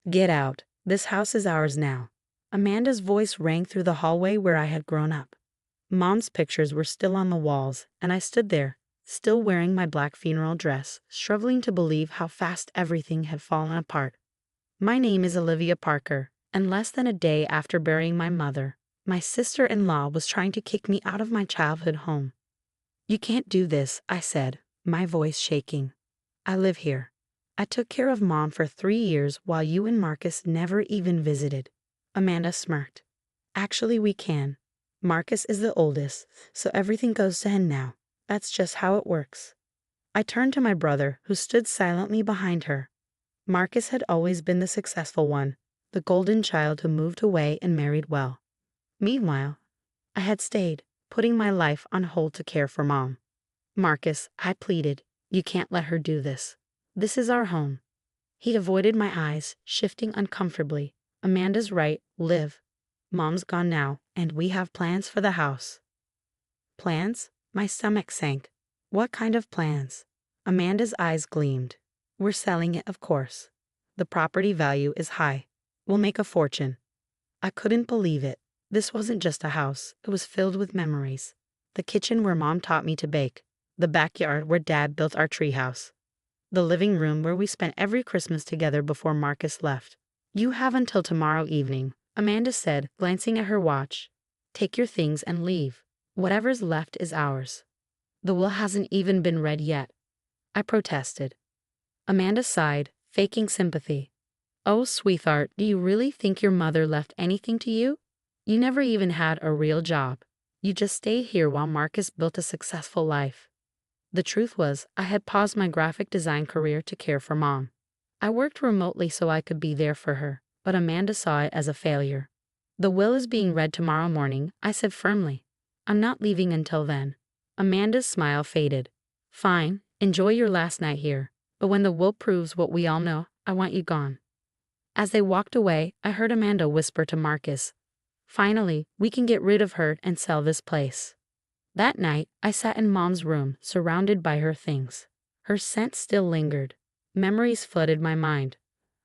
Get out. This house is ours now. Amanda's voice rang through the hallway where I had grown up. Mom's pictures were still on the walls, and I stood there, still wearing my black funeral dress, struggling to believe how fast everything had fallen apart. My name is Olivia Parker, and less than a day after burying my mother, my sister-in-law was trying to kick me out of my childhood home. "You can't do this," I said, my voice shaking. "I live here. I took care of Mom for 3 years while you and Marcus never even visited." Amanda smirked. "Actually, we can. Marcus is the oldest, so everything goes to him now. That's just how it works." I turned to my brother, who stood silently behind her. Marcus had always been the successful one, the golden child who moved away and married well. Meanwhile, I had stayed, putting my life on hold to care for Mom. "Marcus," I pleaded, "you can't let her do this. This is our home." He avoided my eyes, shifting uncomfortably. "Amanda's right, Liv. Mom's gone now, and we have plans for the house." "Plans?" My stomach sank. "What kind of plans?" Amanda's eyes gleamed. "We're selling it, of course. The property value is high. We'll make a fortune." I couldn't believe it. This wasn't just a house, it was filled with memories. The kitchen where Mom taught me to bake. The backyard where Dad built our treehouse. The living room where we spent every Christmas together before Marcus left. "You have until tomorrow evening," Amanda said, glancing at her watch. "Take your things and leave. Whatever's left is ours." "The will hasn't even been read yet," I protested. Amanda sighed, faking sympathy. "Oh, sweetheart, do you really think your mother left anything to you? You never even had a real job. You just stayed here while Marcus built a successful life." The truth was, I had paused my graphic design career to care for Mom. I worked remotely so I could be there for her, but Amanda saw it as a failure. "The will is being read tomorrow morning," I said firmly. "I'm not leaving until then." Amanda's smile faded. "Fine, enjoy your last night here, but when the will proves what we all know, I want you gone." As they walked away, I heard Amanda whisper to Marcus, "Finally, we can get rid of her and sell this place." That night, I sat in Mom's room, surrounded by her things. Her scent still lingered. Memories flooded my mind.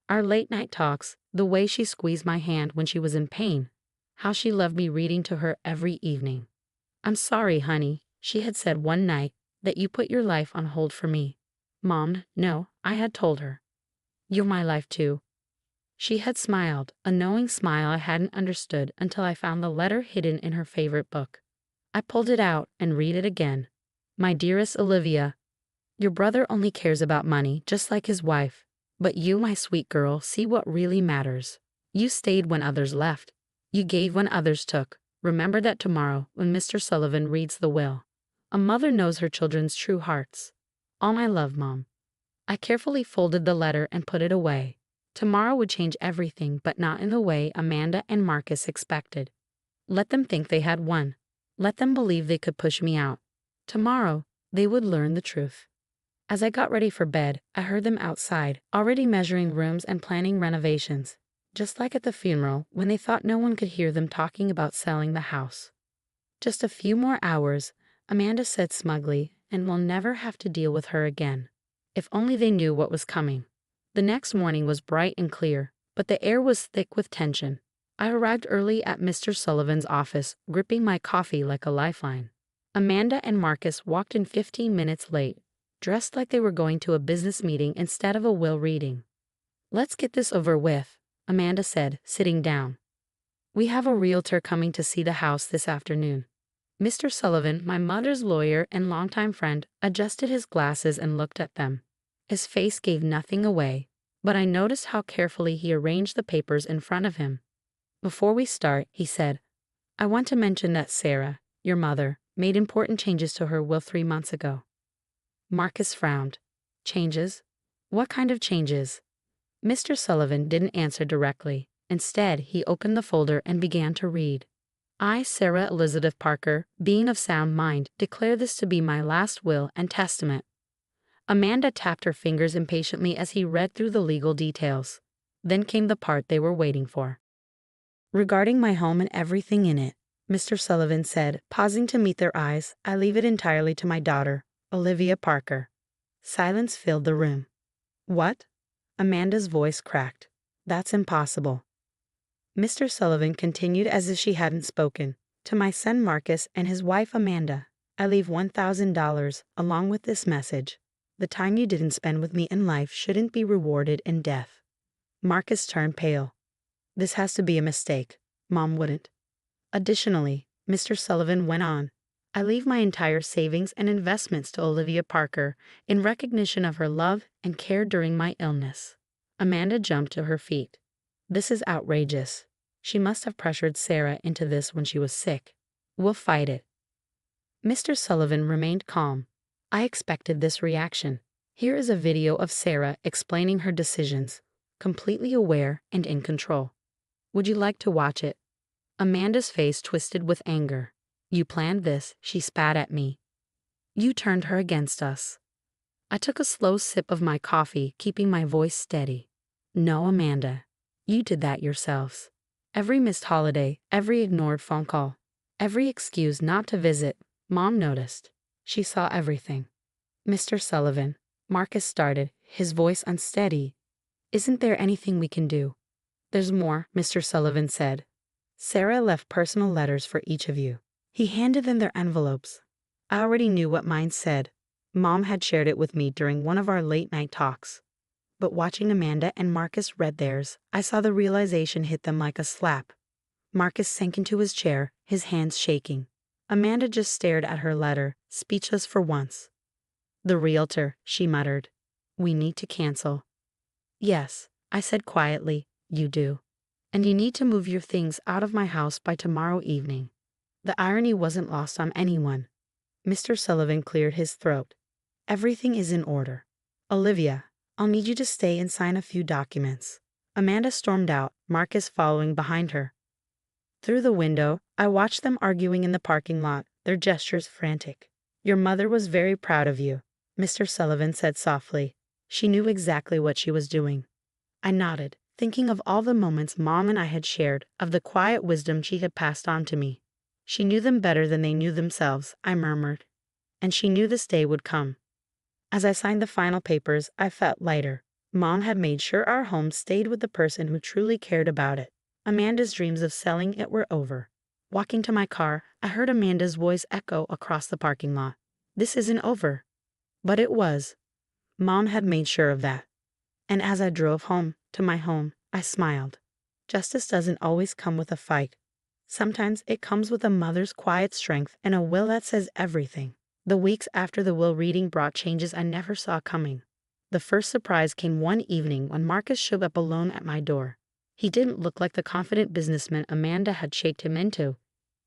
Our late-night talks, the way she squeezed my hand when she was in pain, how she loved me reading to her every evening. "I'm sorry, honey," she had said one night, "that you put your life on hold for me." "Mom, no," I had told her. "You're my life too." She had smiled, a knowing smile I hadn't understood until I found the letter hidden in her favorite book. I pulled it out and read it again. "My dearest Olivia, your brother only cares about money, just like his wife. But you, my sweet girl, see what really matters. You stayed when others left. You gave when others took. Remember that tomorrow, when Mr. Sullivan reads the will. A mother knows her children's true hearts. All my love, Mom." I carefully folded the letter and put it away. Tomorrow would change everything, but not in the way Amanda and Marcus expected. Let them think they had won. Let them believe they could push me out. Tomorrow, they would learn the truth. As I got ready for bed, I heard them outside, already measuring rooms and planning renovations. Just like at the funeral, when they thought no one could hear them talking about selling the house. "Just a few more hours," Amanda said smugly, "and we'll never have to deal with her again." If only they knew what was coming. The next morning was bright and clear, but the air was thick with tension. I arrived early at Mr. Sullivan's office, gripping my coffee like a lifeline. Amanda and Marcus walked in 15 minutes late, dressed like they were going to a business meeting instead of a will reading. "Let's get this over with," Amanda said, sitting down. "We have a realtor coming to see the house this afternoon." Mr. Sullivan, my mother's lawyer and longtime friend, adjusted his glasses and looked at them. His face gave nothing away, but I noticed how carefully he arranged the papers in front of him. "Before we start," he said, "I want to mention that Sarah, your mother, made important changes to her will 3 months ago." Marcus frowned. "Changes? What kind of changes?" Mr. Sullivan didn't answer directly. Instead, he opened the folder and began to read. "I, Sarah Elizabeth Parker, being of sound mind, declare this to be my last will and testament." Amanda tapped her fingers impatiently as he read through the legal details. Then came the part they were waiting for. "Regarding my home and everything in it," Mr. Sullivan said, pausing to meet their eyes, "I leave it entirely to my daughter, Olivia Parker." Silence filled the room. "What?" Amanda's voice cracked. That's impossible. Mr. Sullivan continued as if she hadn't spoken. To my son Marcus and his wife Amanda, I leave $1,000 along with this message. The time you didn't spend with me in life shouldn't be rewarded in death. Marcus turned pale. This has to be a mistake. Mom wouldn't. Additionally, Mr. Sullivan went on, I leave my entire savings and investments to Olivia Parker in recognition of her love and care during my illness. Amanda jumped to her feet. This is outrageous. She must have pressured Sarah into this when she was sick. We'll fight it. Mr. Sullivan remained calm. I expected this reaction. Here is a video of Sarah explaining her decisions, completely aware and in control. Would you like to watch it? Amanda's face twisted with anger. You planned this, she spat at me. You turned her against us. I took a slow sip of my coffee, keeping my voice steady. No, Amanda. You did that yourselves. Every missed holiday, every ignored phone call, every excuse not to visit, Mom noticed. She saw everything. Mr. Sullivan, Marcus started, his voice unsteady. Isn't there anything we can do? There's more, Mr. Sullivan said. Sarah left personal letters for each of you. He handed them their envelopes. I already knew what mine said. Mom had shared it with me during one of our late-night talks. But watching Amanda and Marcus read theirs, I saw the realization hit them like a slap. Marcus sank into his chair, his hands shaking. Amanda just stared at her letter, speechless for once. The realtor, she muttered. We need to cancel. Yes, I said quietly, you do. And you need to move your things out of my house by tomorrow evening. The irony wasn't lost on anyone. Mr. Sullivan cleared his throat. Everything is in order. Olivia, I'll need you to stay and sign a few documents. Amanda stormed out, Marcus following behind her. Through the window, I watched them arguing in the parking lot, their gestures frantic. Your mother was very proud of you, Mr. Sullivan said softly. She knew exactly what she was doing. I nodded, thinking of all the moments Mom and I had shared, of the quiet wisdom she had passed on to me. She knew them better than they knew themselves, I murmured. And she knew this day would come. As I signed the final papers, I felt lighter. Mom had made sure our home stayed with the person who truly cared about it. Amanda's dreams of selling it were over. Walking to my car, I heard Amanda's voice echo across the parking lot. This isn't over. But it was. Mom had made sure of that. And as I drove home, to my home, I smiled. Justice doesn't always come with a fight. Sometimes it comes with a mother's quiet strength and a will that says everything. The weeks after the will reading brought changes I never saw coming. The first surprise came one evening when Marcus showed up alone at my door. He didn't look like the confident businessman Amanda had shaped him into.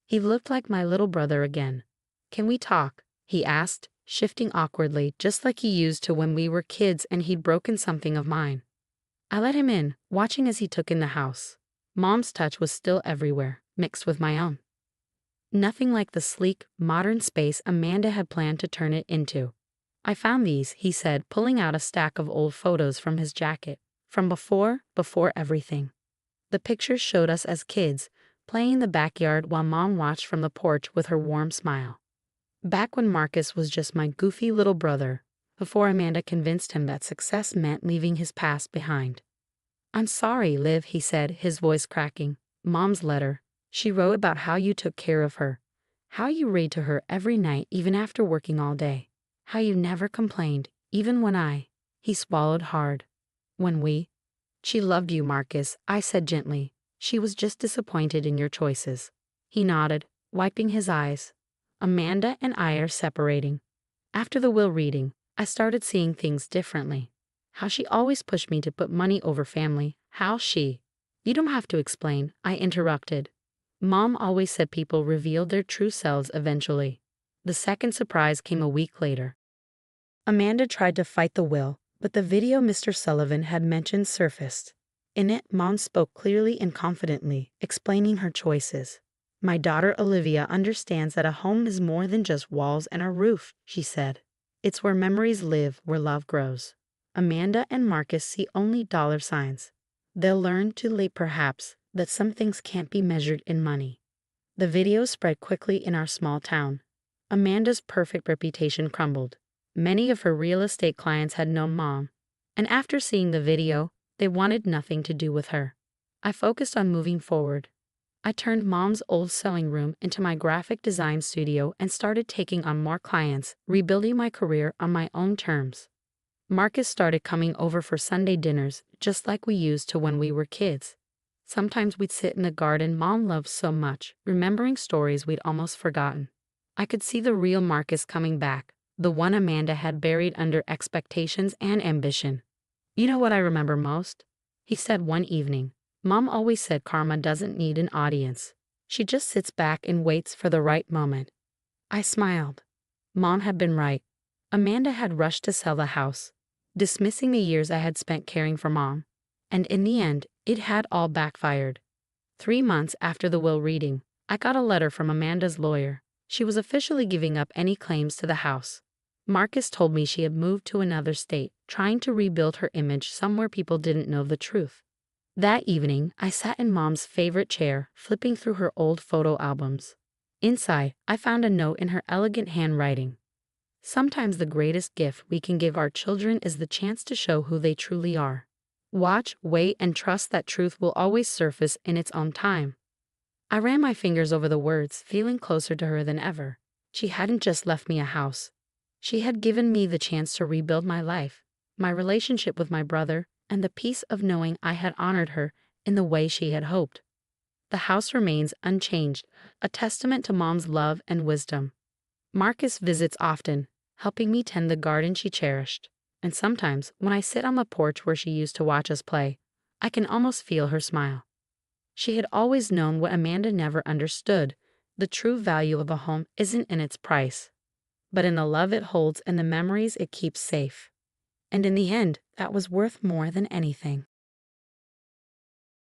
He looked like my little brother again. Can we talk? He asked, shifting awkwardly, just like he used to when we were kids and he'd broken something of mine. I let him in, watching as he took in the house. Mom's touch was still everywhere, mixed with my own. Nothing like the sleek, modern space Amanda had planned to turn it into. I found these, he said, pulling out a stack of old photos from his jacket, from before everything. The pictures showed us as kids, playing in the backyard while Mom watched from the porch with her warm smile. Back when Marcus was just my goofy little brother, before Amanda convinced him that success meant leaving his past behind. I'm sorry, Liv, he said, his voice cracking. Mom's letter. She wrote about how you took care of her, how you read to her every night even after working all day, how you never complained, even when he swallowed hard. She loved you, Marcus, I said gently. She was just disappointed in your choices. He nodded, wiping his eyes. Amanda and I are separating. After the will reading, I started seeing things differently. How she always pushed me to put money over family, You don't have to explain, I interrupted. Mom always said people revealed their true selves eventually. The second surprise came a week later. Amanda tried to fight the will, but the video Mr. Sullivan had mentioned surfaced. In it, Mom spoke clearly and confidently, explaining her choices. My daughter Olivia understands that a home is more than just walls and a roof, she said. It's where memories live, where love grows. Amanda and Marcus see only dollar signs. They'll learn too late perhaps that some things can't be measured in money. The video spread quickly in our small town. Amanda's perfect reputation crumbled. Many of her real estate clients had known Mom, and after seeing the video, They wanted nothing to do with her. I focused on moving forward. I turned Mom's old sewing room into my graphic design studio and started taking on more clients, rebuilding my career on my own terms. Marcus started coming over for Sunday dinners, just like we used to when we were kids. Sometimes we'd sit in the garden Mom loved so much, remembering stories we'd almost forgotten. I could see the real Marcus coming back, the one Amanda had buried under expectations and ambition. "You know what I remember most?" he said one evening. "Mom always said karma doesn't need an audience. She just sits back and waits for the right moment." I smiled. Mom had been right. Amanda had rushed to sell the house, dismissing the years I had spent caring for Mom. And in the end, it had all backfired. 3 months after the will reading, I got a letter from Amanda's lawyer. She was officially giving up any claims to the house. Marcus told me she had moved to another state, trying to rebuild her image somewhere people didn't know the truth. That evening, I sat in Mom's favorite chair, flipping through her old photo albums. Inside, I found a note in her elegant handwriting. "Sometimes the greatest gift we can give our children is the chance to show who they truly are. Watch, wait, and trust that truth will always surface in its own time." I ran my fingers over the words, feeling closer to her than ever. She hadn't just left me a house. She had given me the chance to rebuild my life, my relationship with my brother, and the peace of knowing I had honored her in the way she had hoped. The house remains unchanged, a testament to Mom's love and wisdom. Marcus visits often, helping me tend the garden she cherished. And sometimes, when I sit on the porch where she used to watch us play, I can almost feel her smile. She had always known what Amanda never understood. The true value of a home isn't in its price, but in the love it holds and the memories it keeps safe. And in the end, that was worth more than anything.